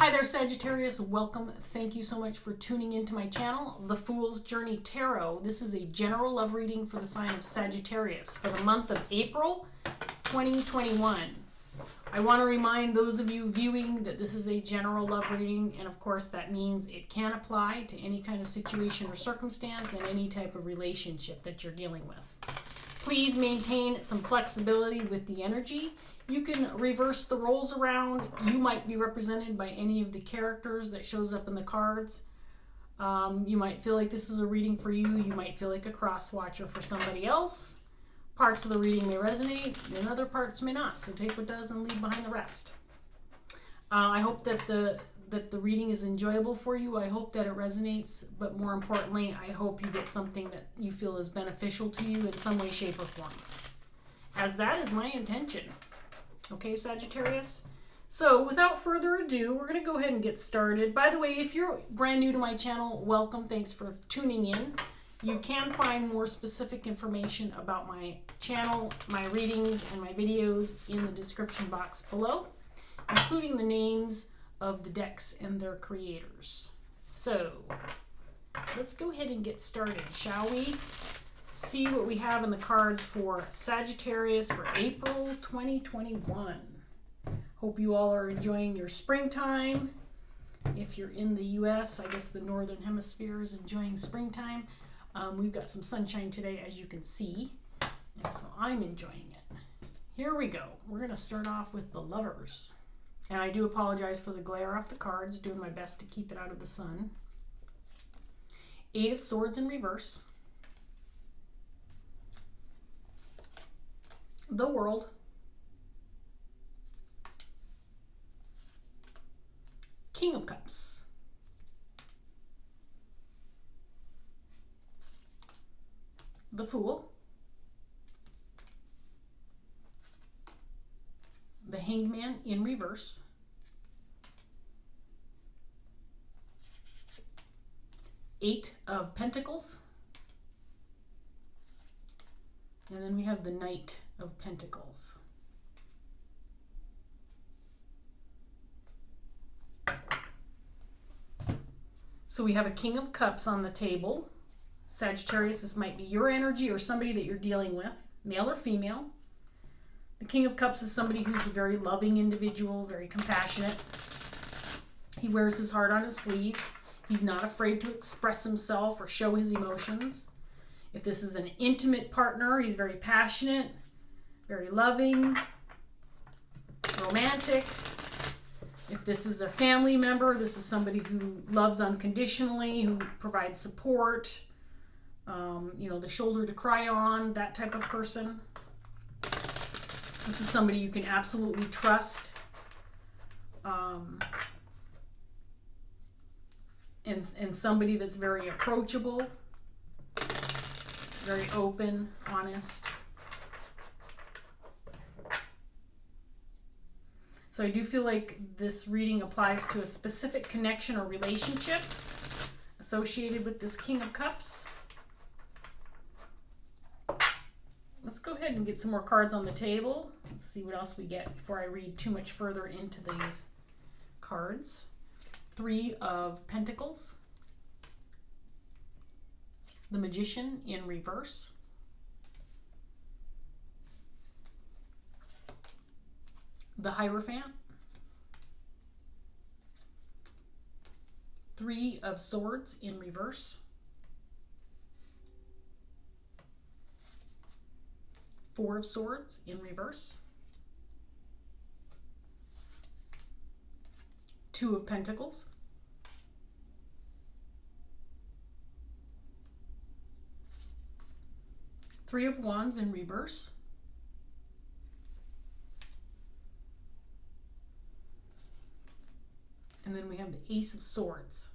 Hi there, Sagittarius. Welcome. Thank you so much for tuning into my channel, The Fool's Journey Tarot. This is a general love reading for the sign of Sagittarius for the month of April 2021. I want to remind those of you viewing that this is a general love reading, and of course that means it can apply to any kind of situation or circumstance and any type of relationship that you're dealing with. Please maintain some flexibility with the energy. You can reverse the roles around. You might be represented by any of the characters that shows up in the cards. You might feel like this is a reading for you. You might feel like a cross watcher for somebody else. Parts of the reading may resonate and other parts may not. So take what does and leave behind the rest. I hope that the reading is enjoyable for you. I hope that it resonates, but more importantly, I hope you get something that you feel is beneficial to you in some way, shape, or form. As that is my intention. Okay, Sagittarius? So without further ado, we're going to go ahead and get started. By the way, if you're brand new to my channel, welcome. Thanks for tuning in. You can find more specific information about my channel, my readings, and my videos in the description box below, including the names of the decks and their creators. So let's go ahead and get started, shall we? See what we have in the cards for Sagittarius for April 2021. Hope you all are enjoying your springtime. If you're in the US, I guess the northern hemisphere is enjoying springtime. We've got some sunshine today, as you can see, and so I'm enjoying it. Here we go. We're going to start off with the Lovers. And I do apologize for the glare off the cards, doing my best to keep it out of the sun. 8 of Swords in reverse. The World. King of Cups. The Fool. The Hanged Man in reverse. Eight of Pentacles. And then we have the Knight of Pentacles. So we have a King of Cups on the table. Sagittarius, this might be your energy or somebody that you're dealing with, male or female. The King of Cups is somebody who's a very loving individual, very compassionate. He wears his heart on his sleeve. He's not afraid to express himself or show his emotions. If this is an intimate partner, he's very passionate, very loving, romantic. If this is a family member, this is somebody who loves unconditionally, who provides support, you know, the shoulder to cry on, that type of person. This is somebody you can absolutely trust. And somebody that's very approachable, very open, honest. So I do feel like this reading applies to a specific connection or relationship associated with this King of Cups. Let's go ahead and get some more cards on the table. Let's see what else we get before I read too much further into these cards. 3 of Pentacles. The Magician in reverse. The Hierophant. 3 of Swords in reverse. 4 of Swords in reverse. 2 of Pentacles. 3 of Wands in reverse. And then we have the Ace of Swords.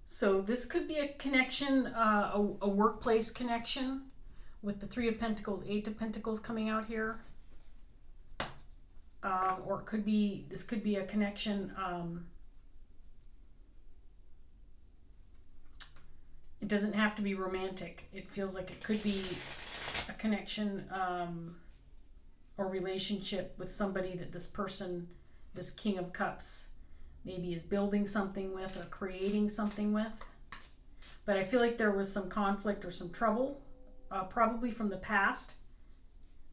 So this could be a connection, a workplace connection with the 3 of Pentacles, 8 of Pentacles coming out here. Or it could be, this could be a connection It doesn't have to be romantic. It feels like it could be a connection or relationship with somebody that this person, this King of Cups, maybe is building something with or creating something with. But I feel like there was some conflict or some trouble, probably from the past,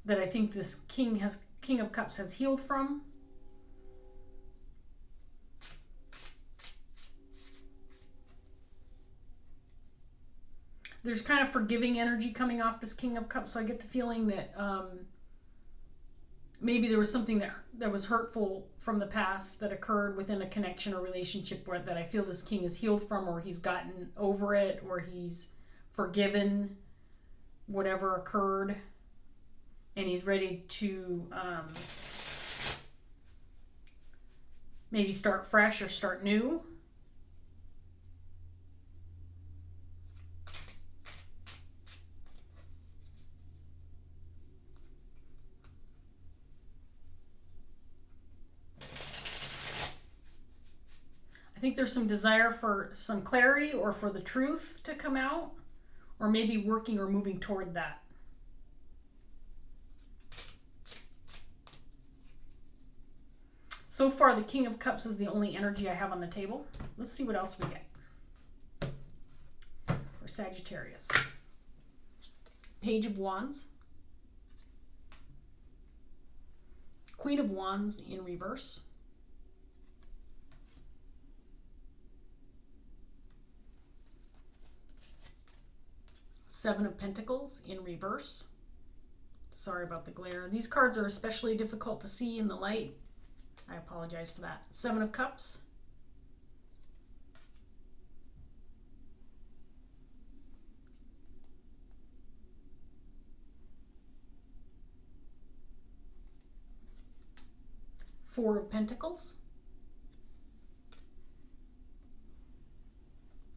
that I think this King of Cups has healed from. There's kind of forgiving energy coming off this King of Cups, so I get the feeling that maybe there was something that was hurtful from the past that occurred within a connection or relationship that I feel this King is healed from, or he's gotten over it, or he's forgiven whatever occurred, and he's ready to maybe start fresh or start new. I think there's some desire for some clarity or for the truth to come out, or maybe working or moving toward that. So far, the King of Cups is the only energy I have on the table. Let's see what else we get for Sagittarius. Page of Wands. Queen of Wands in reverse. Seven of Pentacles in reverse. Sorry about the glare. These cards are especially difficult to see in the light. I apologize for that. Seven of Cups. Four of Pentacles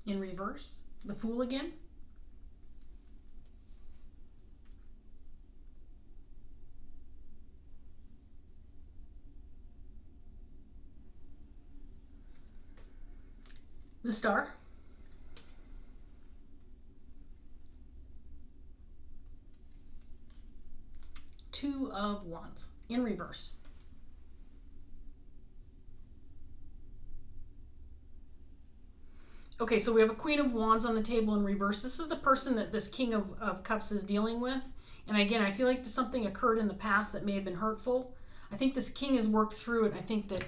in reverse. The Fool again. The Star. Two of Wands in reverse. Okay, so we have a Queen of Wands on the table in reverse. This is the person that this King of Cups is dealing with. And again, I feel like something occurred in the past that may have been hurtful. I think this King has worked through it. I think that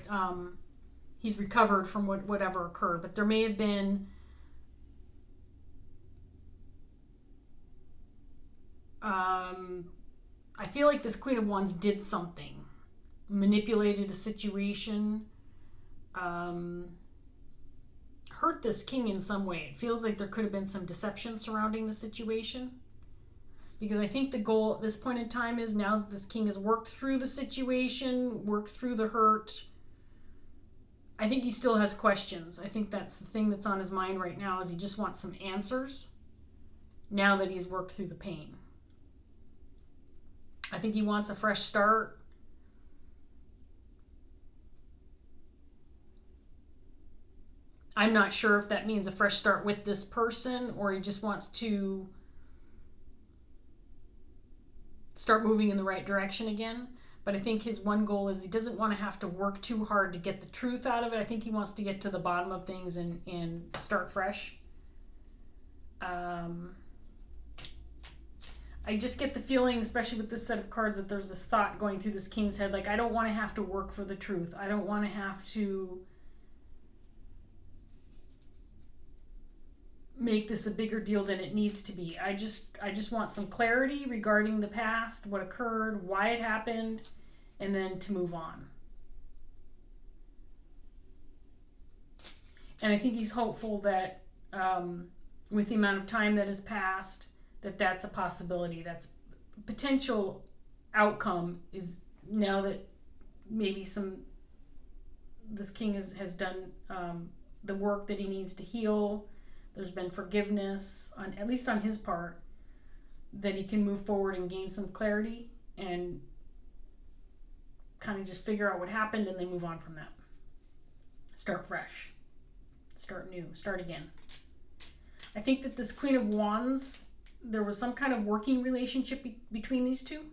he's recovered from whatever occurred. But there may have been I feel like this Queen of Wands did something. Manipulated a situation. Hurt this King in some way. It feels like there could have been some deception surrounding the situation. Because I think the goal at this point in time is, now that this King has worked through the situation, worked through the hurt, I think he still has questions. I think that's the thing that's on his mind right now, is he just wants some answers now that he's worked through the pain. I think he wants a fresh start. I'm not sure if that means a fresh start with this person, or he just wants to start moving in the right direction again. But I think his one goal is he doesn't want to have to work too hard to get the truth out of it. I think he wants to get to the bottom of things and start fresh. I just get the feeling, especially with this set of cards, that there's this thought going through this King's head, like, I don't want to have to work for the truth. I don't want to have to make this a bigger deal than it needs to be. I just want some clarity regarding the past, what occurred, why it happened, and then to move on. And I think he's hopeful that with the amount of time that has passed, that's a possibility. That's potential outcome, is now that maybe this King has done the work that he needs to heal. There's been forgiveness, at least on his part, that he can move forward and gain some clarity and kind of just figure out what happened and then move on from that. Start fresh. Start new. Start again. I think that this Queen of Wands, there was some kind of working relationship between these two.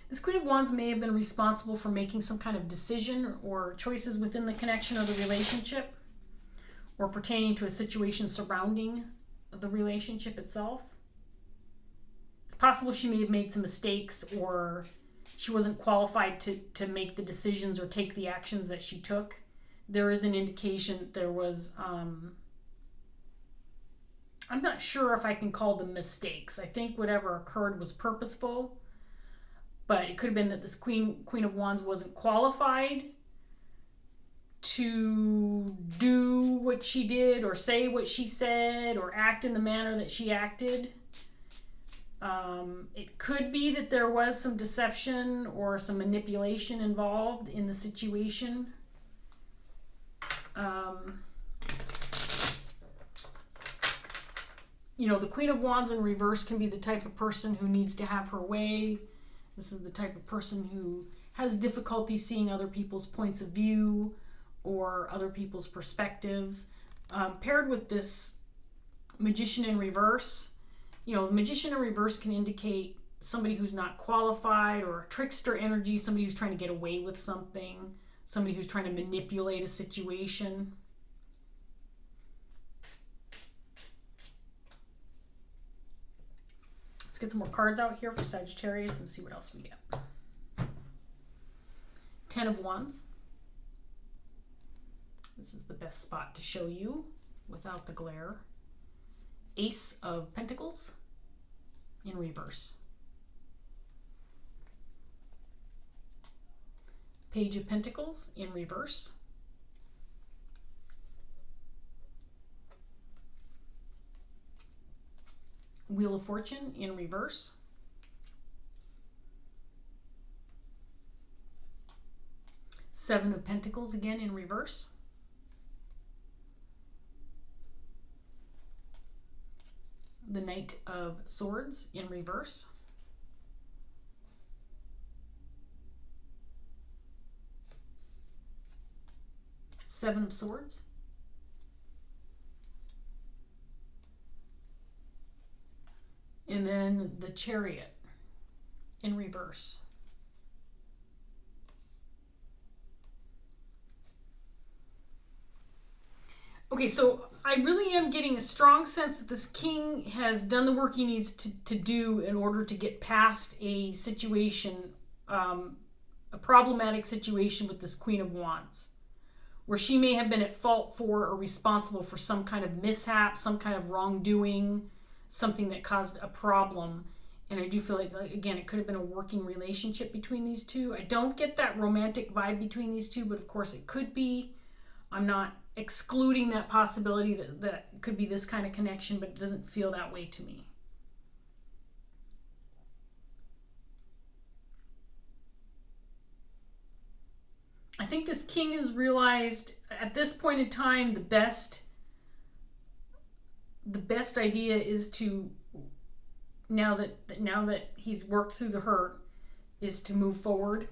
This Queen of Wands may have been responsible for making some kind of decision or choices within the connection of the relationship, or pertaining to a situation surrounding the relationship itself. It's possible she may have made some mistakes, or she wasn't qualified to make the decisions or take the actions that she took. There is an indication there was, I'm not sure if I can call them mistakes. I think whatever occurred was purposeful, but it could have been that this Queen of Wands wasn't qualified to do what she did, or say what she said, or act in the manner that she acted. It could be that there was some deception or some manipulation involved in the situation. You know, the Queen of Wands in reverse can be the type of person who needs to have her way. This is the type of person who has difficulty seeing other people's points of view or other people's perspectives. Paired with this Magician in reverse, you know, the Magician in reverse can indicate somebody who's not qualified, or a trickster energy, somebody who's trying to get away with something, somebody who's trying to manipulate a situation. Let's get some more cards out here for Sagittarius and see what else we get. 10 of Wands. This is the best spot to show you without the glare. Ace of Pentacles in reverse. Page of Pentacles in reverse. Wheel of Fortune in reverse. Seven of Pentacles again in reverse. The Knight of Swords in reverse. Seven of Swords. And then the Chariot in reverse. Okay, so I really am getting a strong sense that this king has done the work he needs to do in order to get past a situation, a problematic situation with this Queen of Wands, where she may have been at fault for or responsible for some kind of mishap, some kind of wrongdoing, something that caused a problem. And I do feel like, again, it could have been a working relationship between these two. I don't get that romantic vibe between these two, but of course it could be. I'm not excluding that possibility that could be this kind of connection, but it doesn't feel that way to me. I think this king has realized at this point in time the best idea is to, now that he's worked through the hurt, is to move forward,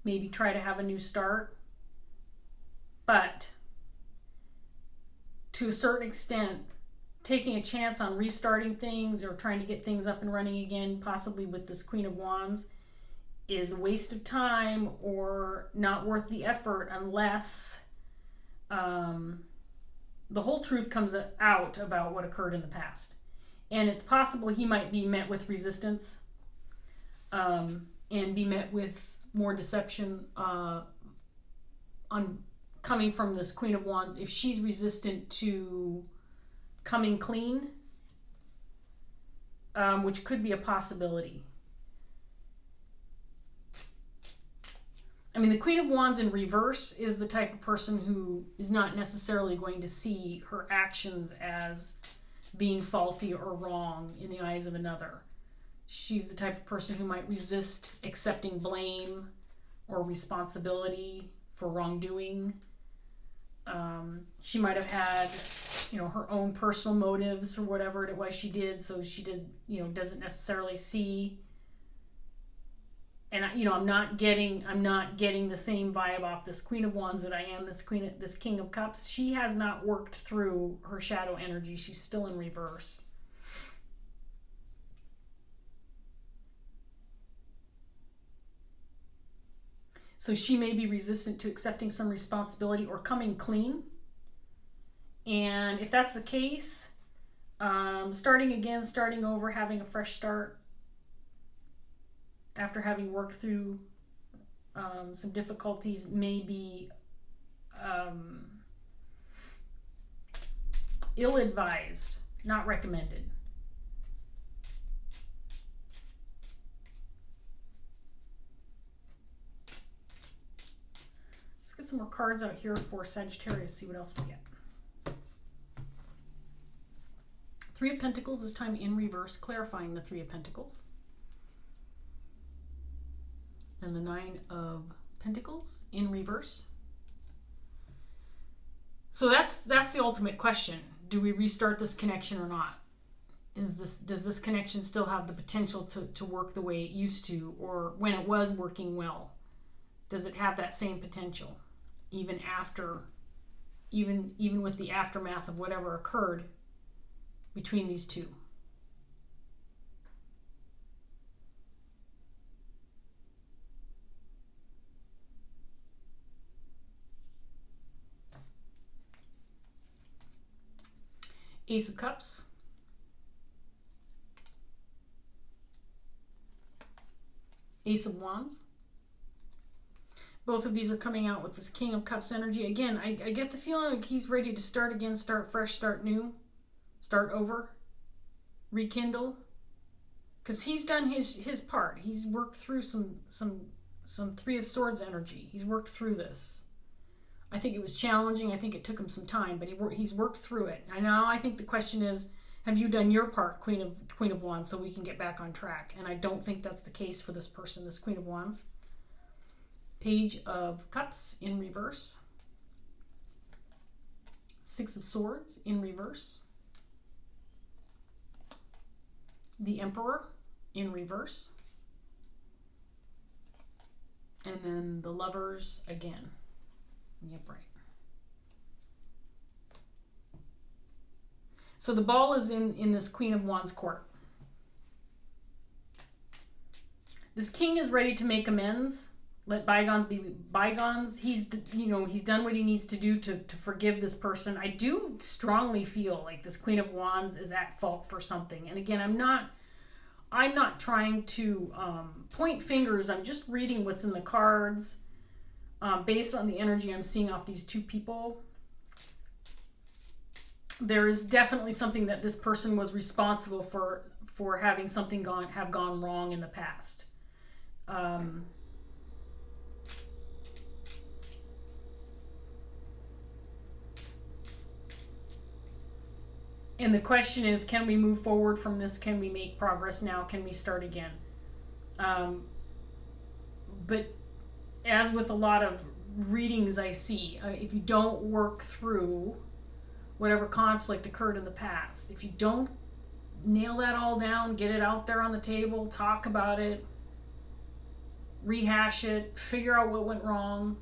maybe try to have a new start. But to a certain extent, taking a chance on restarting things or trying to get things up and running again, possibly with this Queen of Wands, is a waste of time or not worth the effort unless the whole truth comes out about what occurred in the past. And it's possible he might be met with resistance and be met with more deception coming from this Queen of Wands if she's resistant to coming clean, which could be a possibility. I mean, the Queen of Wands in reverse is the type of person who is not necessarily going to see her actions as being faulty or wrong in the eyes of another. She's the type of person who might resist accepting blame or responsibility for wrongdoing. She might have had, her own personal motives or whatever it was she did, so she did, doesn't necessarily see and I'm not getting the same vibe off this Queen of Wands that I am this King of Cups. She has not worked through her shadow energy. She's still in reverse. So she may be resistant to accepting some responsibility or coming clean. And if that's the case, starting again, starting over, having a fresh start after having worked through some difficulties may be ill-advised, not recommended. Let's get some more cards out here for Sagittarius, see what else we get. Three of Pentacles, this time in reverse, clarifying the Three of Pentacles. And the Nine of Pentacles in reverse. So that's the ultimate question. Do we restart this connection or not? Does this connection still have the potential to work the way it used to, or when it was working well? Does it have that same potential even after, even with the aftermath of whatever occurred between these two? Ace of Cups. Ace of Wands. Both of these are coming out with this King of Cups energy. Again, I get the feeling like he's ready to start again, start fresh, start new, start over, rekindle. Because he's done his part. He's worked through some Three of Swords energy. He's worked through this. I think it was challenging. I think it took him some time, but he's worked through it. And now I think the question is, have you done your part, Queen of Wands, so we can get back on track? And I don't think that's the case for this person, this Queen of Wands. Page of Cups in reverse. Six of Swords in reverse. The Emperor in reverse. And then the Lovers again. Yep, right. So the ball is in this Queen of Wands court. This king is ready to make amends. Let bygones be bygones. He's done what he needs to do to forgive this person. I do strongly feel like this Queen of Wands is at fault for something. And again, I'm not trying to point fingers. I'm just reading what's in the cards. Based on the energy I'm seeing off these two people, there is definitely something that this person was responsible for having something have gone wrong in the past. And the question is, can we move forward from this? Can we make progress now? Can we start again? But as with a lot of readings I see, if you don't work through whatever conflict occurred in the past, if you don't nail that all down, get it out there on the table, talk about it, rehash it, figure out what went wrong,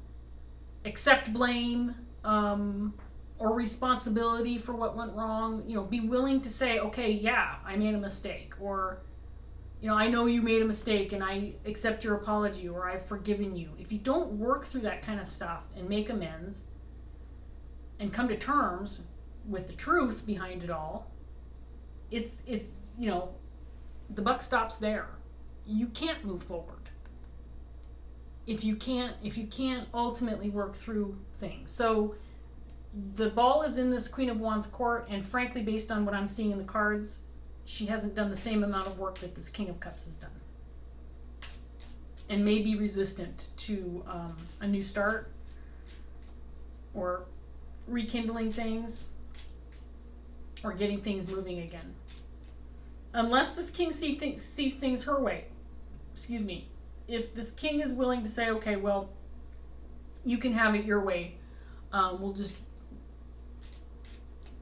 accept blame or responsibility for what went wrong, be willing to say, okay, yeah, I made a mistake, or I know you made a mistake and I accept your apology, or I've forgiven you. If you don't work through that kind of stuff and make amends and come to terms with the truth behind it all, the buck stops there. You can't move forward if you can't ultimately work through things. So the ball is in this Queen of Wands court, and frankly, based on what I'm seeing in the cards, she hasn't done the same amount of work that this King of Cups has done, and may be resistant to a new start or rekindling things or getting things moving again. Unless this king sees things her way. Excuse me. If this king is willing to say, okay, well, you can have it your way. We'll just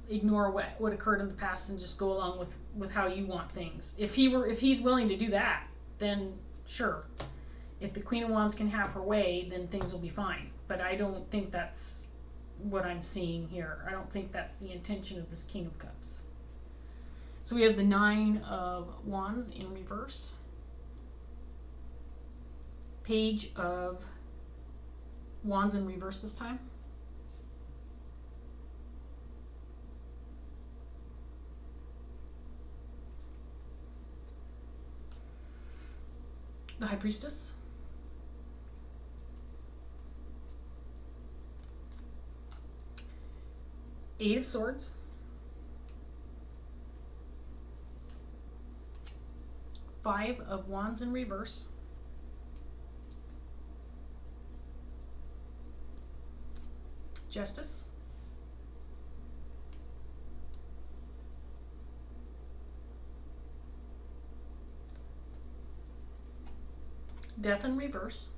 ignore what occurred in the past and just go along with how you want things. If he's willing to do that, then sure. if the Queen of Wands can have her way, then things will be fine. But I don't think that's what I'm seeing here. I don't think that's the intention of this King of Cups. So we have the Nine of Wands in reverse. Page of Wands in reverse this time. The High Priestess. Eight of Swords. Five of Wands in reverse. Justice. Death in reverse.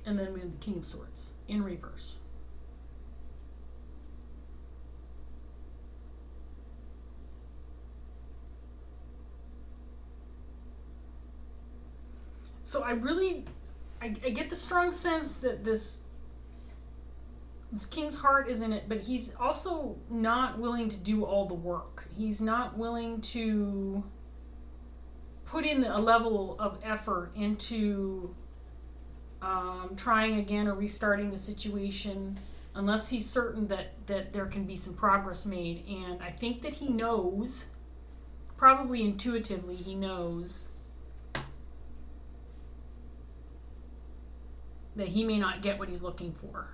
And then we have the King of Swords in reverse. So I get the strong sense that this King's heart is in it, but he's also not willing to do all the work. He's not willing to put in a level of effort into trying again or restarting the situation unless he's certain that there can be some progress made. And I think that he knows, probably intuitively he knows, that he may not get what he's looking for.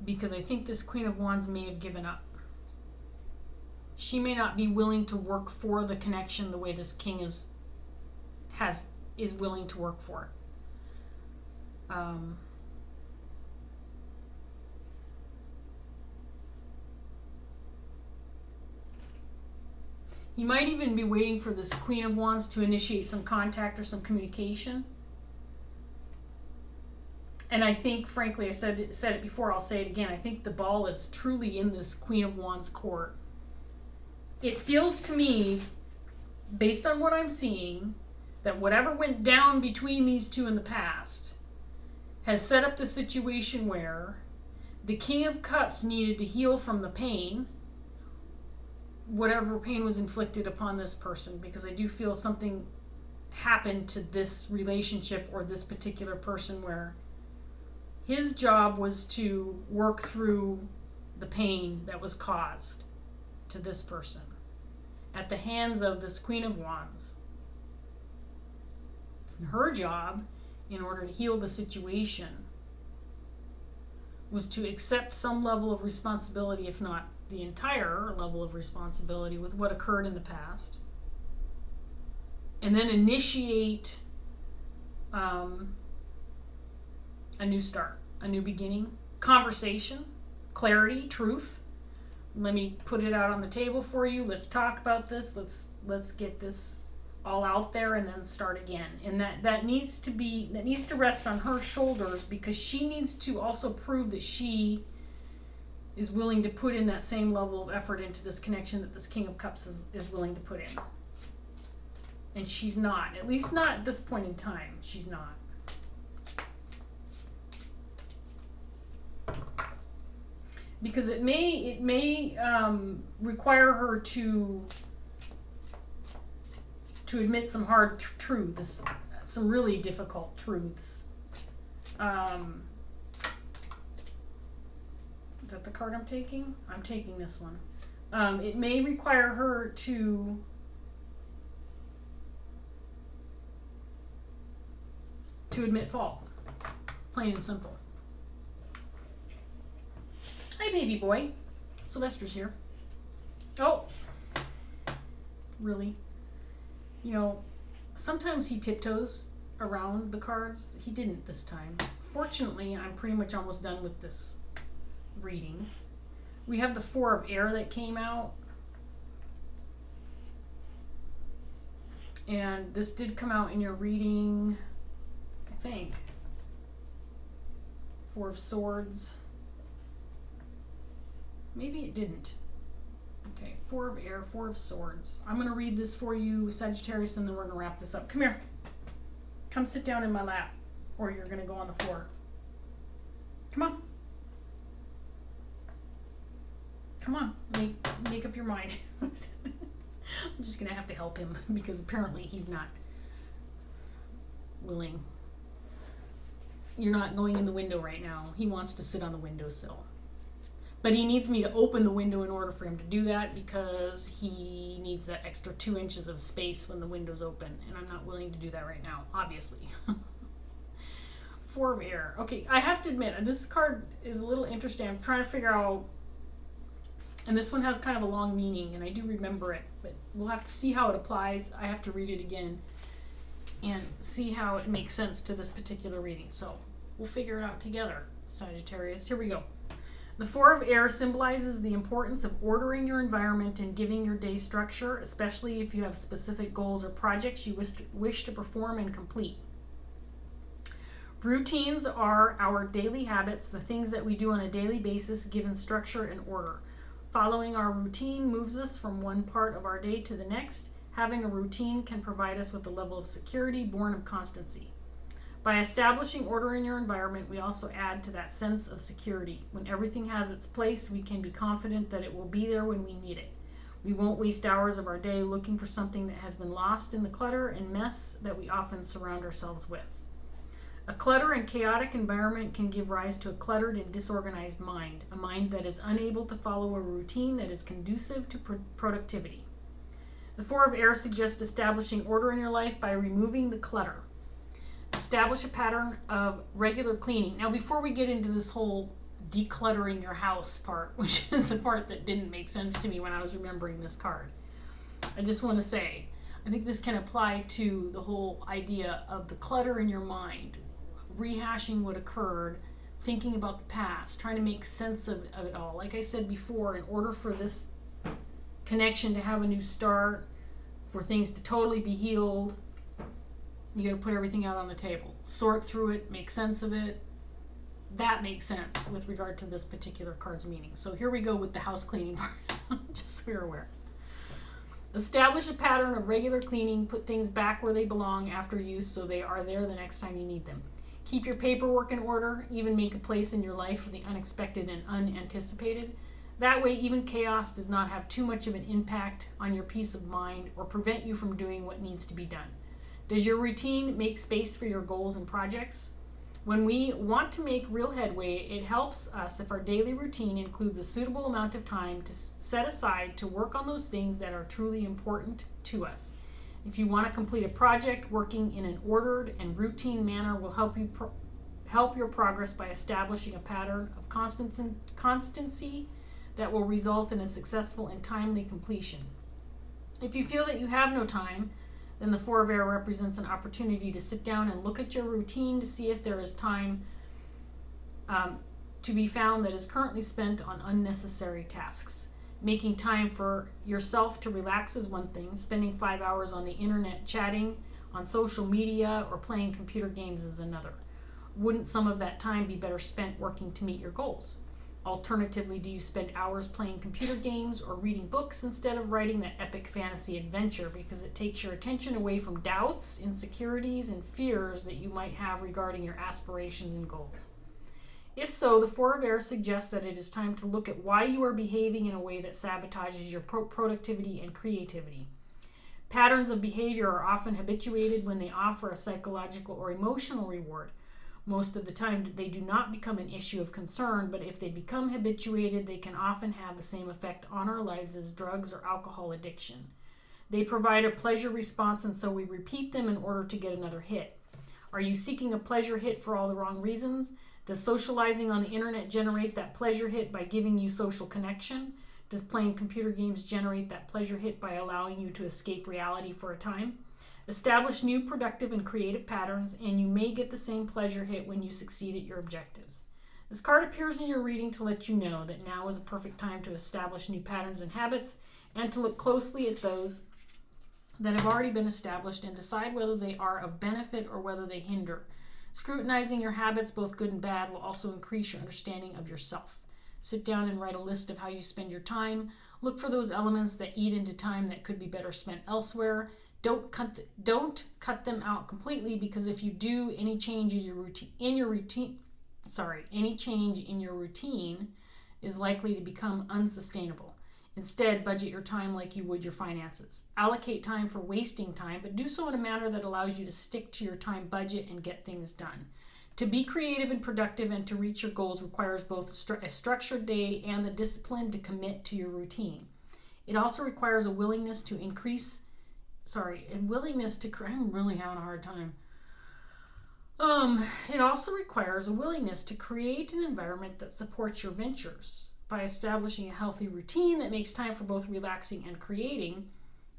Because I think this Queen of Wands may have given up. She may not be willing to work for the connection the way this King is willing to work for it. He might even be waiting for this Queen of Wands to initiate some contact or some communication. And I think, frankly, I said it before, I'll say it again, I think the ball is truly in this Queen of Wands court. It feels to me, based on what I'm seeing, that whatever went down between these two in the past has set up the situation where the King of Cups needed to heal from the pain, whatever pain was inflicted upon this person, because I do feel something happened to this relationship or this particular person where his job was to work through the pain that was caused to this person at the hands of this Queen of Wands. And her job, in order to heal the situation, was to accept some level of responsibility, if not the entire level of responsibility, with what occurred in the past, and then initiate a new start, a new beginning, conversation, clarity, truth. Let me put it out on the table for you. Let's talk about this. Let's get this all out there and then start again. And that needs to rest on her shoulders, because she needs to also prove that she is willing to put in that same level of effort into this connection that this King of Cups is willing to put in. And she's not, at least not at this point in time. She's not. Because it may require her to admit some hard truths, some really difficult truths. Is that the card I'm taking? I'm taking this one. It may require her to admit fault, plain and simple. Hi, baby boy. Sylvester's here. Oh, really? You know, sometimes he tiptoes around the cards. He didn't this time. Fortunately, I'm pretty much almost done with this reading. We have the Four of Air that came out. And this did come out in your reading, I think. Four of Swords. Maybe it didn't. Okay, Four of Air, Four of Swords. I'm going to read this for you, Sagittarius, and then we're going to wrap this up. Come here. Come sit down in my lap, or you're going to go on the floor. Come on. Come on, make up your mind. I'm just going to have to help him because apparently he's not willing. You're not going in the window right now. He wants to sit on the windowsill. But he needs me to open the window in order for him to do that because he needs that extra 2 inches of space when the window's open. And I'm not willing to do that right now, obviously. Four of Air. Okay, I have to admit, this card is a little interesting. I'm trying to figure out, and this one has kind of a long meaning, and I do remember it, but we'll have to see how it applies. I have to read it again and see how it makes sense to this particular reading. So we'll figure it out together, Sagittarius. Here we go. The Four of Air symbolizes the importance of ordering your environment and giving your day structure, especially if you have specific goals or projects you wish to perform and complete. Routines are our daily habits, the things that we do on a daily basis given structure and order. Following our routine moves us from one part of our day to the next. Having a routine can provide us with a level of security born of constancy. By establishing order in your environment, we also add to that sense of security. When everything has its place, we can be confident that it will be there when we need it. We won't waste hours of our day looking for something that has been lost in the clutter and mess that we often surround ourselves with. A clutter and chaotic environment can give rise to a cluttered and disorganized mind, a mind that is unable to follow a routine that is conducive to productivity. The Four of Air suggests establishing order in your life by removing the clutter. Establish a pattern of regular cleaning. Now, before we get into this whole decluttering your house part, which is the part that didn't make sense to me when I was remembering this card, I just want to say, I think this can apply to the whole idea of the clutter in your mind, rehashing what occurred, thinking about the past, trying to make sense of it all. Like I said before, in order for this connection to have a new start, for things to totally be healed, you got to put everything out on the table, sort through it, make sense of it. That makes sense with regard to this particular card's meaning. So here we go with the house cleaning part, just so you're aware. Establish a pattern of regular cleaning, put things back where they belong after use so they are there the next time you need them. Keep your paperwork in order, even make a place in your life for the unexpected and unanticipated. That way, even chaos does not have too much of an impact on your peace of mind or prevent you from doing what needs to be done. Does your routine make space for your goals and projects? When we want to make real headway, it helps us if our daily routine includes a suitable amount of time to set aside to work on those things that are truly important to us. If you want to complete a project, working in an ordered and routine manner will help your progress by establishing a pattern of constancy that will result in a successful and timely completion. If you feel that you have no time, then the Four of Air represents an opportunity to sit down and look at your routine to see if there is time to be found that is currently spent on unnecessary tasks. Making time for yourself to relax is one thing. Spending 5 hours on the internet chatting, on social media, or playing computer games is another. Wouldn't some of that time be better spent working to meet your goals? Alternatively, do you spend hours playing computer games or reading books instead of writing that epic fantasy adventure because it takes your attention away from doubts, insecurities, and fears that you might have regarding your aspirations and goals? If so, the Four of Air suggests that it is time to look at why you are behaving in a way that sabotages your productivity and creativity. Patterns of behavior are often habituated when they offer a psychological or emotional reward. Most of the time, they do not become an issue of concern, but if they become habituated, they can often have the same effect on our lives as drugs or alcohol addiction. They provide a pleasure response, and so we repeat them in order to get another hit. Are you seeking a pleasure hit for all the wrong reasons? Does socializing on the internet generate that pleasure hit by giving you social connection? Does playing computer games generate that pleasure hit by allowing you to escape reality for a time? Establish new productive and creative patterns, and you may get the same pleasure hit when you succeed at your objectives. This card appears in your reading to let you know that now is a perfect time to establish new patterns and habits and to look closely at those that have already been established and decide whether they are of benefit or whether they hinder. Scrutinizing your habits, both good and bad, will also increase your understanding of yourself. Sit down and write a list of how you spend your time. Look for those elements that eat into time that could be better spent elsewhere. Don't cut them out completely, because if you do, any change in your routine is likely to become unsustainable. Instead, budget your time like you would your finances. Allocate time for wasting time, but do so in a manner that allows you to stick to your time budget and get things done. To be creative and productive and to reach your goals requires both a structured day and the discipline to commit to your routine. It also requires a willingness to I'm really having a hard time. It also requires a willingness to create an environment that supports your ventures. By establishing a healthy routine that makes time for both relaxing and creating,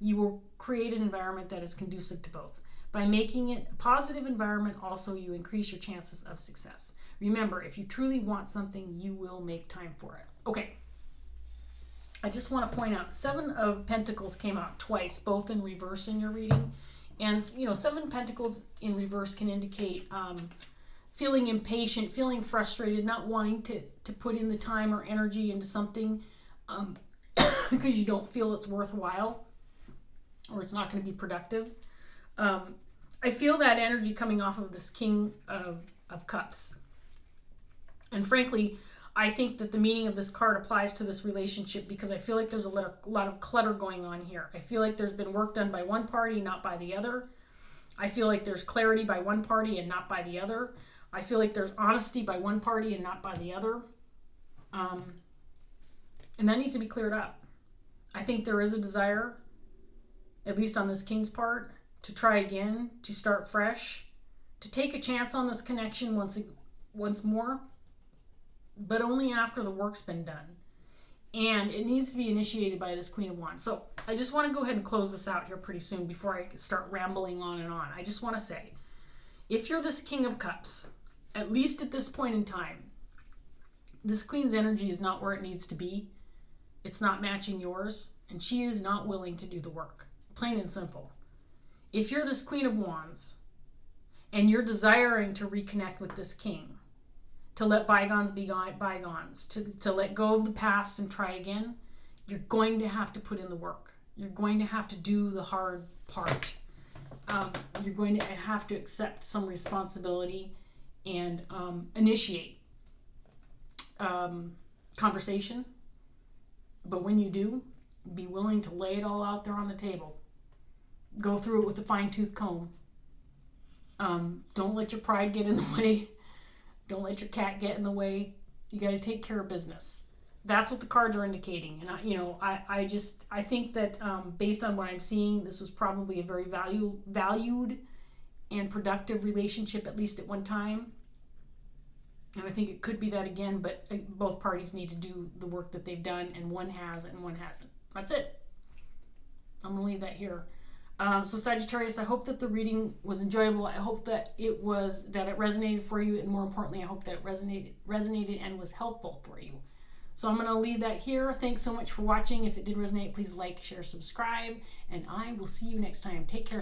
you will create an environment that is conducive to both. By making it a positive environment, also, you increase your chances of success. Remember, if you truly want something, you will make time for it. Okay. I just want to point out, 7 of Pentacles came out twice, both in reverse in your reading. And, 7 Pentacles in reverse can indicate feeling impatient, feeling frustrated, not wanting to put in the time or energy into something because you don't feel it's worthwhile or it's not going to be productive. I feel that energy coming off of this King of Cups. And frankly, I think that the meaning of this card applies to this relationship, because I feel like there's a lot of clutter going on here. I feel like there's been work done by one party, not by the other. I feel like there's clarity by one party and not by the other. I feel like there's honesty by one party and not by the other. And that needs to be cleared up. I think there is a desire, at least on this King's part, to try again, to start fresh, to take a chance on this connection once more, but only after the work's been done. And it needs to be initiated by this Queen of Wands. So I just want to go ahead and close this out here pretty soon before I start rambling on and on. I just want to say, if you're this King of Cups, at least at this point in time, this Queen's energy is not where it needs to be. It's not matching yours, and she is not willing to do the work. Plain and simple. If you're this Queen of Wands and you're desiring to reconnect with this King, to let bygones be bygones, to let go of the past and try again, you're going to have to put in the work. You're going to have to do the hard part. You're going to have to accept some responsibility and initiate conversation. But when you do, be willing to lay it all out there on the table. Go through it with a fine-tooth comb. Don't let your pride get in the way. Don't let your cat get in the way. You got to take care of business. That's what the cards are indicating. And I think that based on what I'm seeing, this was probably a very valued and productive relationship, at least at one time. And I think it could be that again, but both parties need to do the work that they've done, and one has and one hasn't. That's it. I'm going to leave that here. So Sagittarius, I hope that the reading was enjoyable. I hope that it resonated for you, and more importantly, I hope that it resonated and was helpful for you. So I'm going to leave that here. Thanks so much for watching. If it did resonate, please like, share, subscribe, and I will see you next time. Take care.